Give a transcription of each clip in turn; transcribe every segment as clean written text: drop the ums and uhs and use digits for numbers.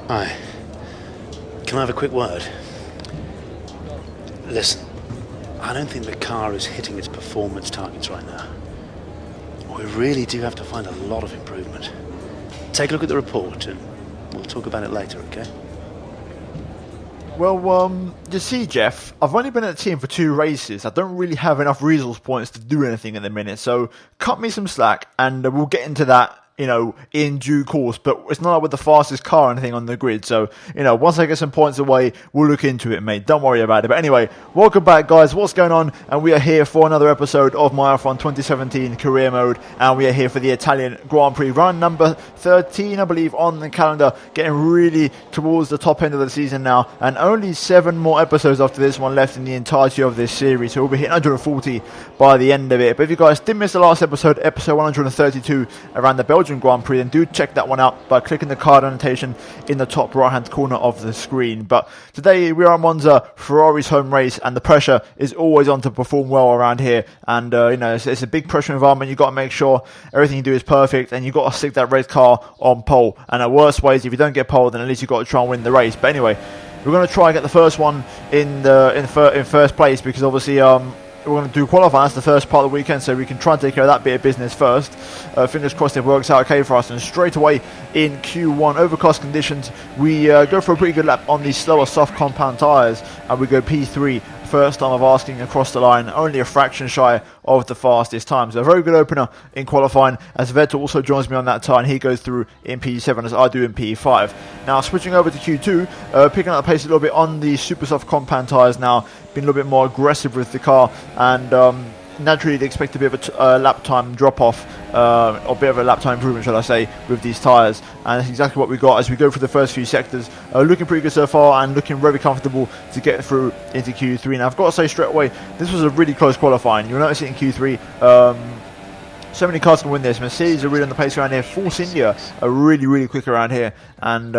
Hi. Can I have a quick word? Listen, I don't think the car is hitting its performance targets right now. We really do have to find a lot of improvement. Take a look at the report and we'll talk about it later, okay? Well, you see, Jeff, I've only been at the team for 2 races. I don't really have enough resource points to do anything at the minute, so cut me some slack and we'll get into that, in due course. But it's not like with the fastest car or anything on the grid, so, once I get some points away, we'll look into it, mate. Don't worry about it. But anyway, welcome back, guys. What's going on? And we are here for another episode of my F1 2017 Career Mode, and we are here for the Italian Grand Prix, run number 13, I believe, on the calendar, getting really towards the top end of the season now, and only 7 more episodes after this one left in the entirety of this series, so we'll be hitting 140 by the end of it. But if you guys did miss the last episode 132, around the Belgian Grand Prix, then do check that one out by clicking the card annotation in the top right hand corner of the screen. But today we are at Monza, Ferrari's home race, and the pressure is always on to perform well around here, and it's a big pressure environment. You've got to make sure everything you do is perfect, and you've got to stick that red car on pole, and at worst ways, if you don't get pole, then at least you've got to try and win the race. But anyway, we're going to try and get the first one in first place, because obviously we're going to do qualifying. That's the first part of the weekend, so we can try and take care of that bit of business first. Fingers crossed it works out okay for us. And straight away in Q1, overcast conditions, we go for a pretty good lap on these slower soft compound tyres, and we go P3. First time of asking across the line, only a fraction shy of the fastest time. So a very good opener in qualifying, as Vettel also joins me on that tyre, and he goes through in P7 as I do in P5. Now switching over to Q2, picking up the pace a little bit on the super soft compound tyres now, being a little bit more aggressive with the car, and naturally you'd expect a bit of a lap time drop off, or a bit of a lap time improvement, shall I say, with these tyres, and that's exactly what we got as we go through the first few sectors. Looking pretty good so far, and looking very comfortable to get through into Q3. Now I've got to say straight away, this was a really close qualifying. You'll notice it in Q3. So many cars can win this. Mercedes are really on the pace around here. Force India are really quick around here. And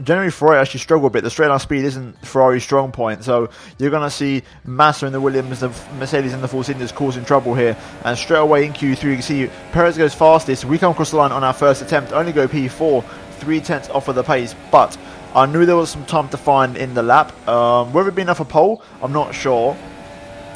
generally Ferrari actually struggle a bit. The straight line speed isn't Ferrari's strong point. So you're going to see Massa and the Williams, the Mercedes and the Force Indias causing trouble here. And straight away in Q3 you can see Perez goes fastest. We come across the line on our first attempt. Only go P4, 3/10 off of the pace. But I knew there was some time to find in the lap. Whether it be enough for pole, I'm not sure.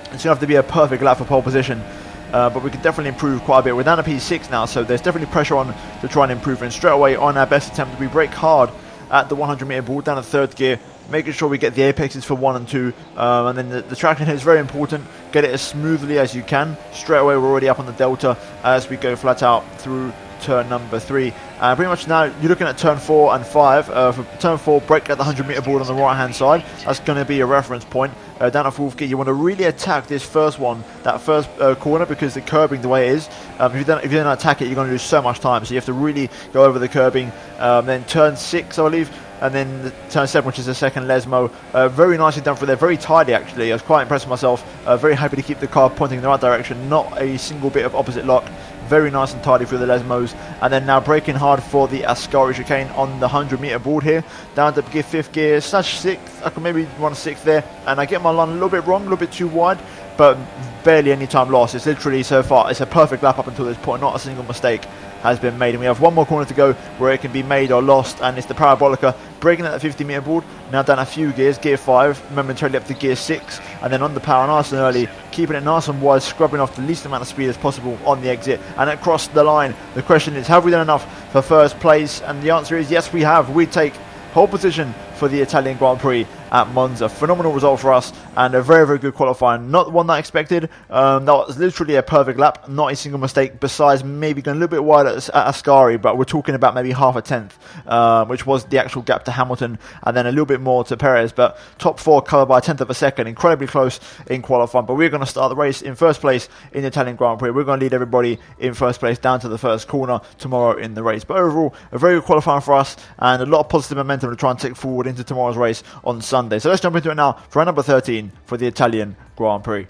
It's going to have to be a perfect lap for pole position. But we can definitely improve quite a bit. We're down to P6 now, so there's definitely pressure on to try and improve. And straight away on our best attempt, we brake hard at the 100 meter board down to 3rd gear, making sure we get the apexes for 1 and 2. And then the traction here is very important. Get it as smoothly as you can. Straight away we're already up on the delta as we go flat out through turn number 3. Pretty much now you're looking at turn 4 and 5. For turn 4, brake at the 100 meter board on the right hand side. That's going to be a reference point. Down at 4th gear, you want to really attack this first one, that first corner, because the curbing the way it is, if you don't attack it, you're going to lose so much time. So you have to really go over the curbing. Then turn 6, I believe, and then turn 7, which is the second Lesmo. Very nicely done for there, very tidy actually. I was quite impressed with myself. Very happy to keep the car pointing in the right direction, not a single bit of opposite lock. Very nice and tidy through the Lesmos. And then now braking hard for the Ascari chicane on the 100 meter board here. Down to 5th gear, slash 6th. I can maybe run 6th there. And I get my line a little bit wrong, a little bit too wide. But barely any time lost. It's literally so far, it's a perfect lap up until this point. Not a single mistake has been made, and we have 1 more corner to go where it can be made or lost, and it's the Parabolica braking at the 50 meter board. Now down a few gears, gear 5, momentarily up to gear 6, and then on the power nice and early, keeping it nice and wide, scrubbing off the least amount of speed as possible on the exit, and across the line. The question is, have we done enough for first place? And the answer is yes, we have. We take pole position for the Italian Grand Prix at Monza. Phenomenal result for us, and a very good qualifying. Not the one that I expected. That was literally a perfect lap, not a single mistake, besides maybe going a little bit wide at Ascari, but we're talking about maybe half a tenth, which was the actual gap to Hamilton, and then a little bit more to Perez. But top 4 covered by a tenth of a second, incredibly close in qualifying. But we're going to start the race in first place in the Italian Grand Prix. We're going to lead everybody in first place down to the first corner tomorrow in the race. But overall, a very good qualifying for us, and a lot of positive momentum to try and take forward into tomorrow's race on Sunday. So let's jump into it now for round number 13 for the Italian Grand Prix.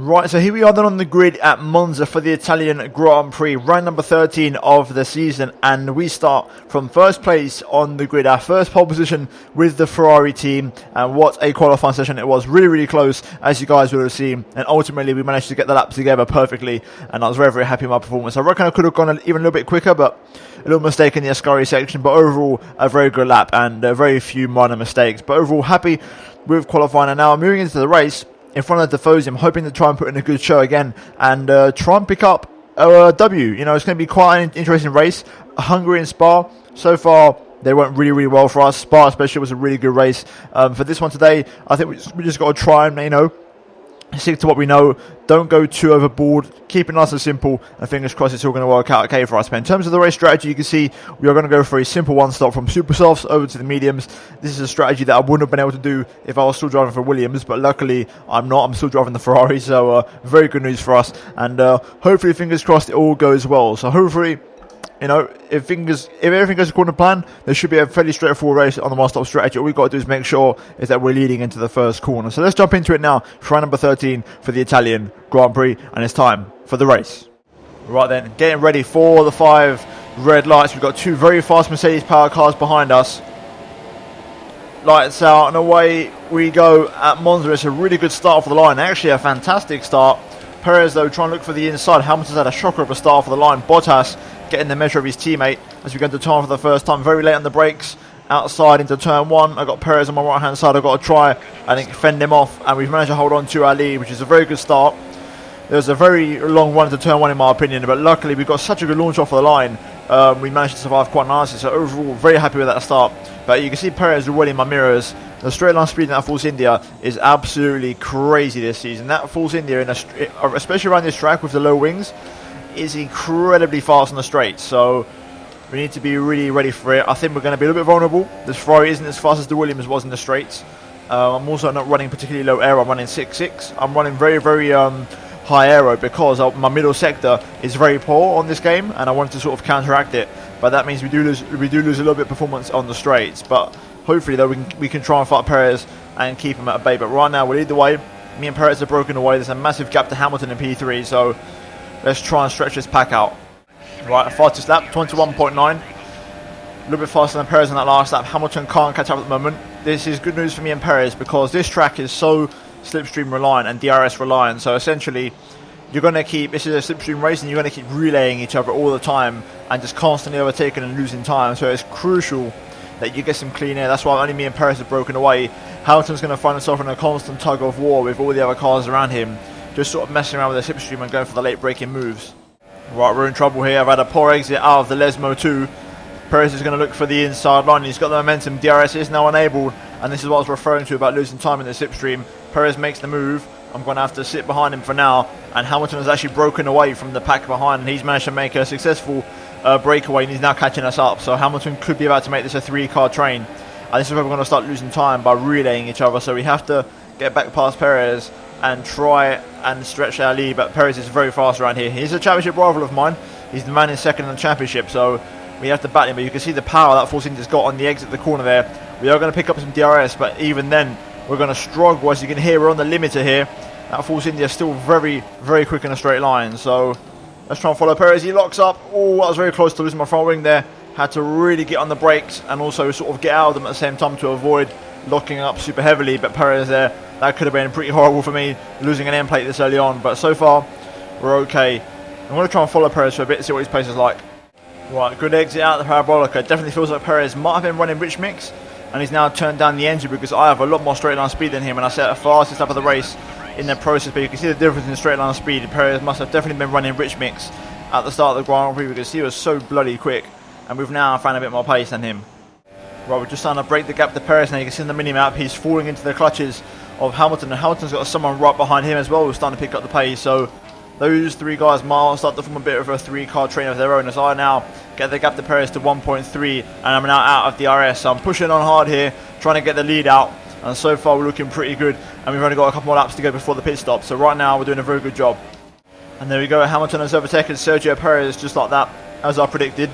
Right, so here we are then on the grid at Monza for the Italian Grand Prix, round number 13 of the season, and we start from first place on the grid, our first pole position with the Ferrari team, and what a qualifying session it was. Really, really close, as you guys would have seen, and ultimately we managed to get the laps together perfectly, and I was very, very happy with my performance. I reckon I could have gone even a little bit quicker, but a little mistake in the Ascari section, but overall a very good lap, and very few minor mistakes, but overall happy with qualifying. And now I'm moving into the race in front of Defoe's. I'm hoping to try and put in a good show again and try and pick up a W. You know, it's going to be quite an interesting race. Hungary and Spa, so far they went really, really well for us. Spa especially was a really good race. For this one today, I think we just got to try and, you know, stick to what we know. Don't go too overboard. Keep it nice and simple. And fingers crossed it's all going to work out okay for us. But in terms of the race strategy, you can see we are going to go for a simple one stop from super softs over to the mediums. This is a strategy that I wouldn't have been able to do if I was still driving for Williams. But luckily, I'm not. I'm still driving the Ferrari. So very good news for us. And hopefully, fingers crossed, it all goes well. So hopefully, you know, if everything goes according to plan, there should be a fairly straightforward race on the one-stop strategy. All we've got to do is make sure is that we're leading into the first corner. So let's jump into it now for round number 13 for the Italian Grand Prix, and it's time for the race. Right then, getting ready for the 5 red lights. We've got 2 very fast Mercedes power cars behind us. Lights out and away we go at Monza. It's a really good start for the line. Actually, a fantastic start. Perez, though, trying to look for the inside. Hamilton's had a shocker of a start for the line. Bottas getting the measure of his teammate as we go into turn for the first time. Very late on the brakes. Outside into turn 1. I've got Perez on my right hand side. I've got to try and fend him off. And we've managed to hold on to our lead, which is a very good start. There was a very long run into turn 1 in my opinion. But luckily we got such a good launch off of the line. We managed to survive quite nicely. So overall, very happy with that start. But you can see Perez already in my mirrors. The straight line speed in that Force India is absolutely crazy this season. That Force India, especially around this track with the low wings, is incredibly fast on the straight. So we need to be really ready for it. I think we're going to be a little bit vulnerable. This Ferrari isn't as fast as the Williams was in the straights. I'm also not running particularly low aero. I'm running 6.6. I'm running very, very high aero because my middle sector is very poor on this game, and I wanted to sort of counteract it. But that means we do lose a little bit of performance on the straights. But hopefully, though, we can try and fight Perez and keep him at bay. But right now, we lead the way. Me and Perez are broken away. There's a massive gap to Hamilton in P3, so let's try and stretch this pack out. Right, fastest lap, 21.9. A little bit faster than Perez on that last lap. Hamilton can't catch up at the moment. This is good news for me and Perez because this track is so slipstream reliant and DRS reliant. So essentially, you're going to keep, this is a slipstream race, and you're going to keep relaying each other all the time and just constantly overtaking and losing time. So it's crucial that you get some clean air. That's why only me and Perez have broken away. Hamilton's going to find himself in a constant tug of war with all the other cars around him, just sort of messing around with the slipstream and going for the late braking moves. Right, we're in trouble here. I've had a poor exit out of the Lesmo 2. Perez is going to look for the inside line. He's got the momentum. DRS is now enabled, and this is what I was referring to about losing time in the slipstream. Perez makes the move. I'm going to have to sit behind him for now, and Hamilton has actually broken away from the pack behind, and he's managed to make a successful breakaway, and he's now catching us up. So Hamilton could be about to make this a 3-car train, and this is where we're going to start losing time by relaying each other. So we have to get back past Perez and try and stretch our lead, but Perez is very fast around here. He's a championship rival of mine. He's the man in second in the championship, so we have to battle him. But you can see the power that Force India's got on the exit of the corner there. We are going to pick up some DRS, but even then we're going to struggle. As you can hear, we're on the limiter here. That Force India is still very, very quick in a straight line, so let's try and follow Perez. He locks up. Oh, I was very close to losing my front wing there. Had to really get on the brakes and also sort of get out of them at the same time to avoid locking up super heavily. But Perez there, that could have been pretty horrible for me, losing an end plate this early on. But so far, we're okay. I'm going to try and follow Perez for a bit, see what his pace is like. Right, good exit out of the Parabolica. Definitely feels like Perez might have been running rich mix, and he's now turned down the engine because I have a lot more straight line speed than him, and I set a fastest lap of the race in the process. But you can see the difference in straight line speed. Perez must have definitely been running rich mix at the start of the Grand Prix because he was so bloody quick, and we've now found a bit more pace than him. Right, we're just starting to break the gap to Perez now. You can see in the mini-map he's falling into the clutches of Hamilton, and Hamilton's got someone right behind him as well who's starting to pick up the pace. So those 3 guys might start to form a bit of a 3-car train of their own as I now get the gap to Perez to 1.3, and I'm now out of DRS. So I'm pushing on hard here, trying to get the lead out, and so far we're looking pretty good, and we've only got a couple more laps to go before the pit stop. So right now we're doing a very good job. And there we go, Hamilton has overtaken Sergio Perez just like that, as I predicted.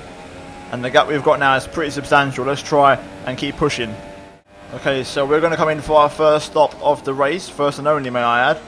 And the gap we've got now is pretty substantial. Let's try and keep pushing. Okay, so we're going to come in for our first stop of the race, first and only, may I add.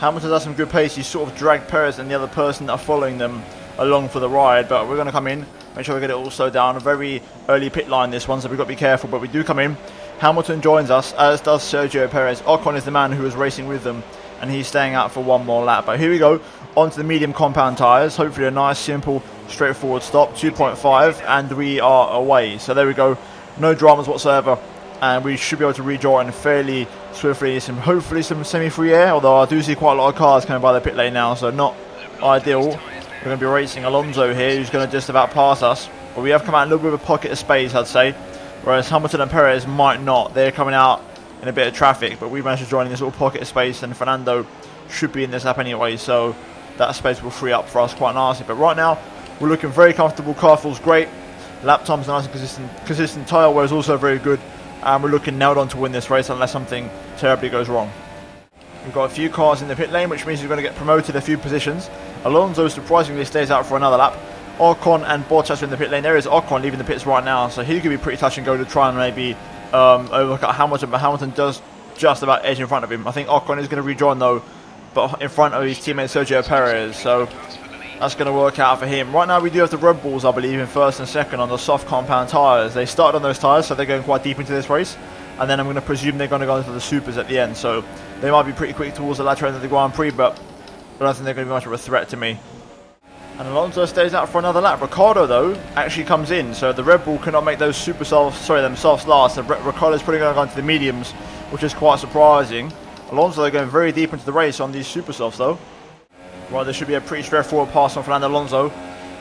Hamilton has some good pace. He's sort of dragged Perez and the other person that are following them along for the ride, but we're going to come in, make sure we get it all slowed down. A very early pit line this one, so we've got to be careful, but we do come in. Hamilton joins us, as does Sergio Perez. Ocon is the man who was racing with them, and he's staying out for one more lap. But here we go, onto the medium compound tyres. Hopefully a nice, simple, straightforward stop, 2.5, and we are away. So there we go, no dramas whatsoever, and we should be able to rejoin fairly swiftly. Hopefully some semi-free air, although I do see quite a lot of cars coming by the pit lane now, so not ideal. We're going to be racing Alonso here, who's going to just about pass us. But we have come out in a little bit of a pocket of space, I'd say. Whereas Hamilton and Perez might not. They're coming out in a bit of traffic. But we managed to join in this little pocket of space. And Fernando should be in this lap anyway. So that space will free up for us quite nicely. But right now, we're looking very comfortable. Car feels great. Lap time's nice and consistent. Tyre wear is also very good. And we're looking nailed on to win this race unless something terribly goes wrong. We've got a few cars in the pit lane, which means we're going to get promoted a few positions. Alonso surprisingly stays out for another lap. Ocon and Bottas are in the pit lane. There is Ocon leaving the pits right now, so he could be pretty touch and go to try and maybe overcut Hamilton, but Hamilton does just about edge in front of him. I think Ocon is going to rejoin though, but in front of his teammate Sergio Perez, so that's going to work out for him. Right now we do have the Red Bulls, I believe, in first and second on the soft compound tyres. They started on those tyres, so they're going quite deep into this race. And then I'm going to presume they're going to go into the supers at the end. So they might be pretty quick towards the latter end of the Grand Prix, but I don't think they're going to be much of a threat to me. And Alonso stays out for another lap. Ricciardo, though, actually comes in. So the Red Bull cannot make those them softs last. So Ricciardo's putting on to the mediums, which is quite surprising. Alonso, they're going very deep into the race on these super softs, though. Right, there should be a pretty straightforward pass on Fernando Alonso.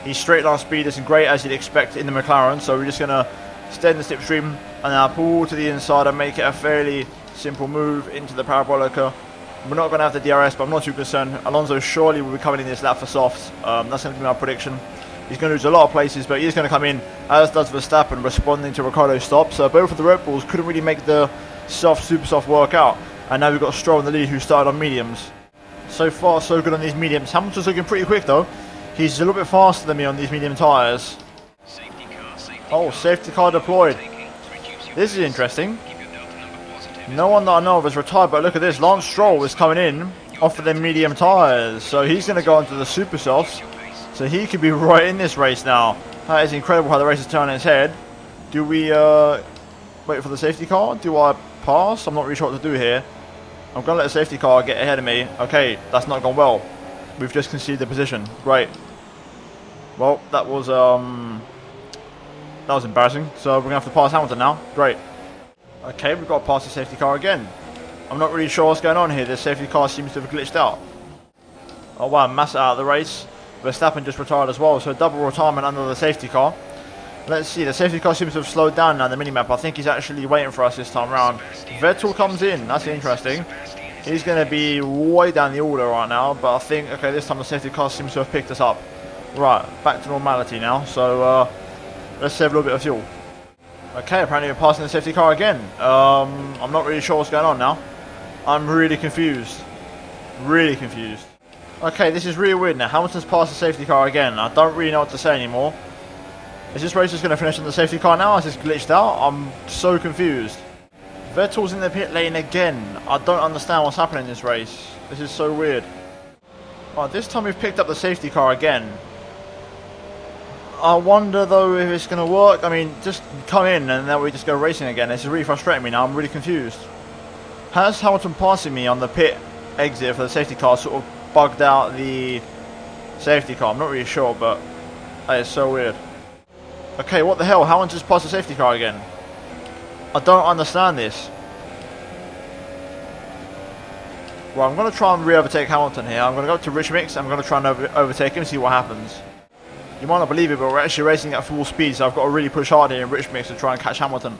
His straight line speed isn't great, as you'd expect in the McLaren. So we're just going to stay in the slipstream and now pull to the inside and make it a fairly simple move into the Parabolica. We're not going to have the DRS, but I'm not too concerned. Alonso surely will be coming in this lap for softs. That's going to be my prediction. He's going to lose a lot of places, but he's going to come in, as does Verstappen, responding to Ricciardo's stop. So both of the Red Bulls couldn't really make the super soft work out. And now we've got Stroll in the lead, who started on mediums. So far, so good on these mediums. Hamilton's looking pretty quick, though. He's a little bit faster than me on these medium tyres. Oh, safety car deployed. This is interesting. No one that I know of has retired, but look at this. Lance Stroll is coming in off of them medium tyres. So he's going to go into the super softs. So he could be right in this race now. That is incredible how the race is turning its head. Do we wait for the safety car? Do I pass? I'm not really sure what to do here. I'm going to let the safety car get ahead of me. Okay, that's not gone well. We've just conceded the position. Great. Well, that was embarrassing. So we're going to have to pass Hamilton now. Great. Okay, we've got to pass the safety car again. I'm not really sure what's going on here. The safety car seems to have glitched out. Oh wow, Massa out of the race. Verstappen just retired as well, so double retirement under the safety car. Let's see, the safety car seems to have slowed down now in the minimap. I think he's actually waiting for us this time around. Vettel comes in, that's interesting. He's going to be way down the order right now, but I think, okay, this time the safety car seems to have picked us up. Right, back to normality now, so let's save a little bit of fuel. Okay, apparently we're passing the safety car again. I'm not really sure what's going on now. I'm really confused. Really confused. Okay, this is really weird now. Hamilton's passed the safety car again. I don't really know what to say anymore. Is this race just going to finish on the safety car now? Is this glitched out? I'm so confused. Vettel's in the pit lane again. I don't understand what's happening in this race. This is so weird. Right, this time we've picked up the safety car again. I wonder though if it's going to work. I mean, just come in and then we just go racing again. This is really frustrating me now. I'm really confused. Has Hamilton passing me on the pit exit for the safety car sort of bugged out the safety car? I'm not really sure, but that is so weird. Okay, what the hell? Hamilton just passed the safety car again. I don't understand this. Well, I'm going to try and re-overtake Hamilton here. I'm going to go to Rich Mix. I'm going to try and overtake him and see what happens. You might not believe it, but we're actually racing at full speed, so I've got to really push hard here in Rich Mix to try and catch Hamilton.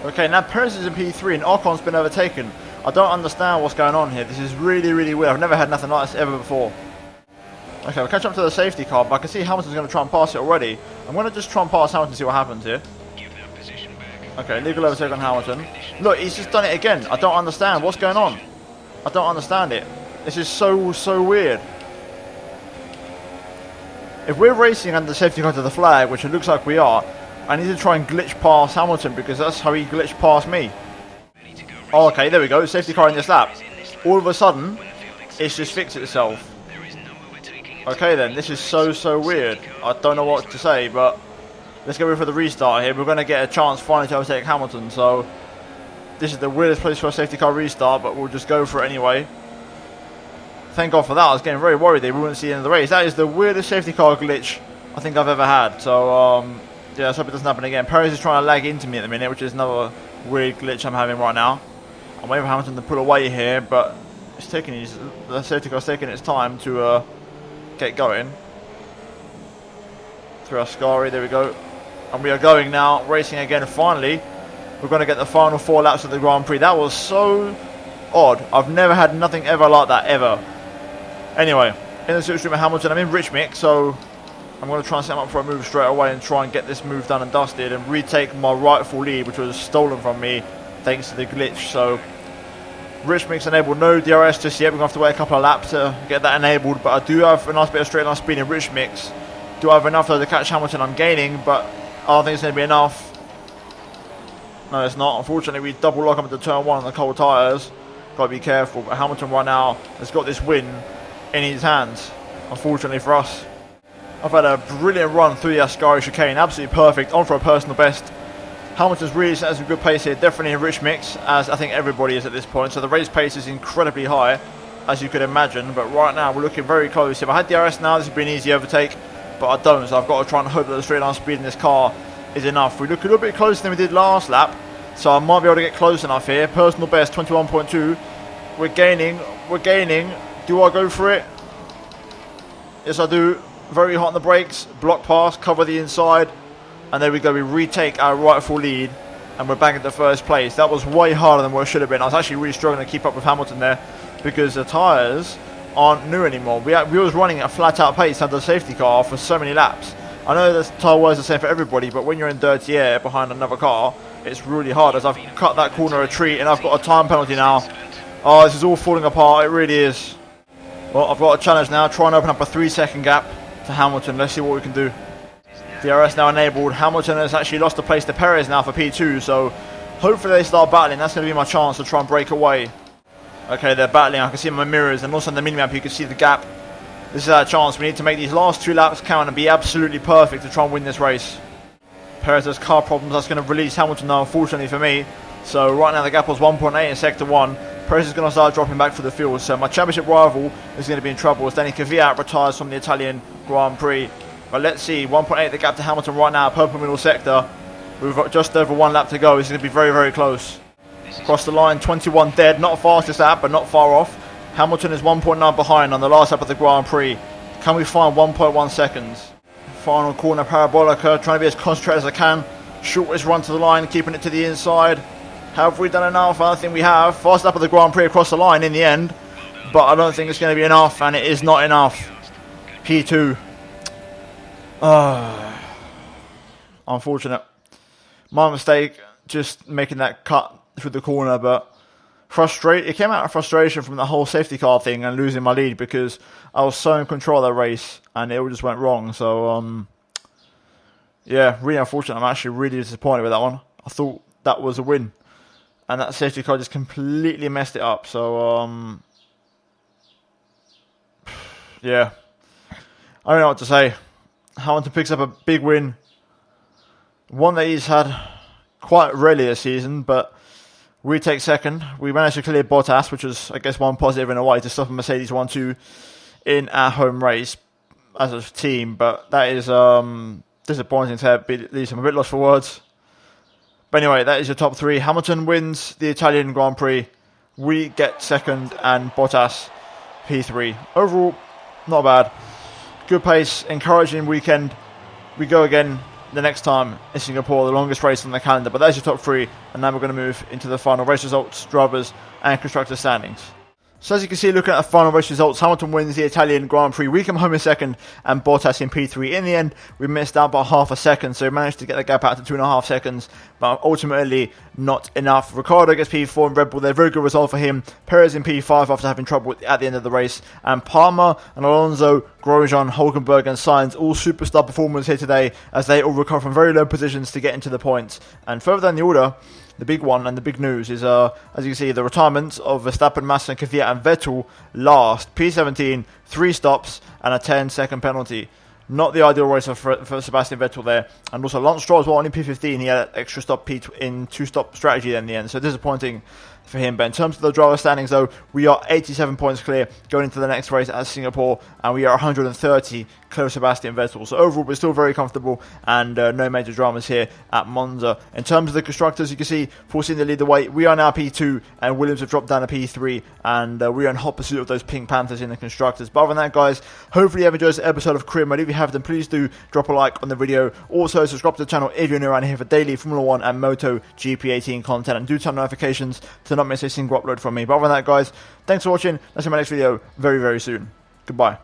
Okay, now Perez is in P3 and Ocon's been overtaken. I don't understand what's going on here. This is really, really weird. I've never had nothing like this ever before. Okay, we'll catch up to the safety car, but I can see Hamilton's going to try and pass it already. I'm going to just try and pass Hamilton and see what happens here. Okay, legal overtake on Hamilton. Look, he's just done it again. I don't understand. What's going on? I don't understand it. This is so weird. If we're racing under the safety car to the flag, which it looks like we are, I need to try and glitch past Hamilton because that's how he glitched past me. Oh, okay, there we go. Safety car in this lap. All of a sudden, it's just fixed itself. Okay then, this is so weird. I don't know what to say, but let's go for the restart here. We're going to get a chance finally to overtake Hamilton, so this is the weirdest place for a safety car restart, but we'll just go for it anyway. Thank God for that. I was getting very worried that we wouldn't see the end of the race. That is the weirdest safety car glitch I think I've ever had. So, yeah, let's hope it doesn't happen again. Perez is trying to lag into me at the minute, which is another weird glitch I'm having right now. I'm waiting for Hamilton to pull away here, but it's taking the safety car's taking its time to get going. Through Ascari, there we go. And we are going now, racing again finally. We're going to get the final 4 laps of the Grand Prix. That was so odd. I've never had nothing ever like that, ever. Anyway, in the switch room at Hamilton, I'm in rich mix, so I'm going to try and set him up for a move straight away and try and get this move done and dusted and retake my rightful lead, which was stolen from me thanks to the glitch. So, rich mix enabled, no DRS just yet. We're going to have to wait a couple of laps to get that enabled, but I do have a nice bit of straight line speed in rich mix. Do I have enough though to catch Hamilton? I'm gaining, but I don't think it's going to be enough. No, it's not. Unfortunately, we double lock up into turn 1 on the cold tyres. Got to be careful, but Hamilton right now has got this win in his hands, unfortunately for us. I've had a brilliant run through the Ascari chicane, absolutely perfect, on for a personal best. Hamilton's really set us a good pace here, definitely in rich mix, as I think everybody is at this point. So the race pace is incredibly high, as you could imagine, but right now we're looking very close. If I had DRS now, this would be an easy overtake, but I don't, so I've got to try and hope that the straight line speed in this car is enough. We look a little bit closer than we did last lap, so I might be able to get close enough here. Personal best, 21.2. We're gaining. Do I go for it? Yes, I do. Very hot on the brakes, block pass, cover the inside, and there we go. We retake our rightful lead, and we're back into first place. That was way harder than what it should have been. I was actually really struggling to keep up with Hamilton there because the tyres aren't new anymore. We was running at a flat-out pace under the safety car for so many laps. I know the tyre wears the same for everybody, but when you're in dirty air behind another car, it's really hard. As I've cut that corner retreat, and I've got a time penalty now. Oh, this is all falling apart. It really is. Well, I've got a challenge now. Try and open up a 3-second gap to Hamilton. Let's see what we can do. DRS now enabled. Hamilton has actually lost the place to Perez now for P2, so hopefully they start battling. That's going to be my chance to try and break away. Okay, they're battling. I can see my mirrors, and also on the minimap you can see the gap. This is our chance. We need to make these last 2 laps count and be absolutely perfect to try and win this race. Perez has car problems. That's going to release Hamilton now, unfortunately for me. So right now the gap was 1.8 in sector 1. Perez is going to start dropping back for the field, so my championship rival is going to be in trouble as Danny Kvyat retires from the Italian Grand Prix. But let's see, 1.8 the gap to Hamilton right now, purple middle sector. We've got just over 1 lap to go. This is going to be very close. Across the line, 21 dead, not fastest lap, but not far off. Hamilton is 1.9 behind on the last lap of the Grand Prix. Can we find 1.1 seconds? Final corner, Parabolica, trying to be as concentrated as I can. Shortest run to the line, keeping it to the inside. Have we done enough? I don't think we have. Fast lap of the Grand Prix across the line in the end, but I don't think it's going to be enough, and it is not enough. P2. Unfortunate. My mistake, just making that cut through the corner, but it came out of frustration from the whole safety car thing and losing my lead because I was so in control of that race, and it all just went wrong. So, yeah, really unfortunate. I'm actually really disappointed with that one. I thought that was a win. And that safety car just completely messed it up. So, yeah. I don't know what to say. Hamilton picks up a big win. One that he's had quite rarely this season, but we take second. We managed to clear Bottas, which was, I guess, one positive in a way to stop a Mercedes 1-2 in our home race as a team. But that is disappointing to at least I'm a bit lost for words. But anyway, that is your top 3. Hamilton wins the Italian Grand Prix. We get second, and Bottas P3. Overall, not bad. Good pace, encouraging weekend. We go again the next time in Singapore, the longest race on the calendar. But that's your top 3, and now we're going to move into the final race results, drivers, and constructor standings. So as you can see, looking at the final race results, Hamilton wins the Italian Grand Prix. We come home in second and Bottas in P3. In the end, we missed out by half a second, so we managed to get the gap out to 2.5 seconds, but ultimately not enough. Ricciardo gets P4 in Red Bull there, very good result for him. Perez in P5 after having trouble at the end of the race, and Palmer and Alonso Grosjean, Hulkenberg and Sainz, all superstar performers here today as they all recover from very low positions to get into the points. And further down the order, the big one and the big news is, as you can see, the retirements of Verstappen, Massa and Kvyat and Vettel last. P17, 3 stops and a 10-second penalty. Not the ideal race for Sebastian Vettel there. And also Lance Stroll as well, only P15. He had an extra stop in 2-stop strategy in the end. So disappointing for him. But in terms of the driver standings though, we are 87 points clear going into the next race at Singapore. And we are 130 close to Sebastian Vettel. So overall we're still very comfortable and no major dramas here at Monza. In terms of the constructors, you can see Force India lead the way. We are now P2 and Williams have dropped down to P3. And we are in hot pursuit of those Pink Panthers in the constructors. But other than that guys, hopefully you have enjoyed this episode of Career Mode. If you have, then please do drop a like on the video. Also subscribe to the channel if you're new around here for daily Formula 1 and Moto GP18 content. And do turn notifications to not miss a single upload from me. But other than that guys, thanks for watching. I'll see you in my next video very, very soon. Goodbye.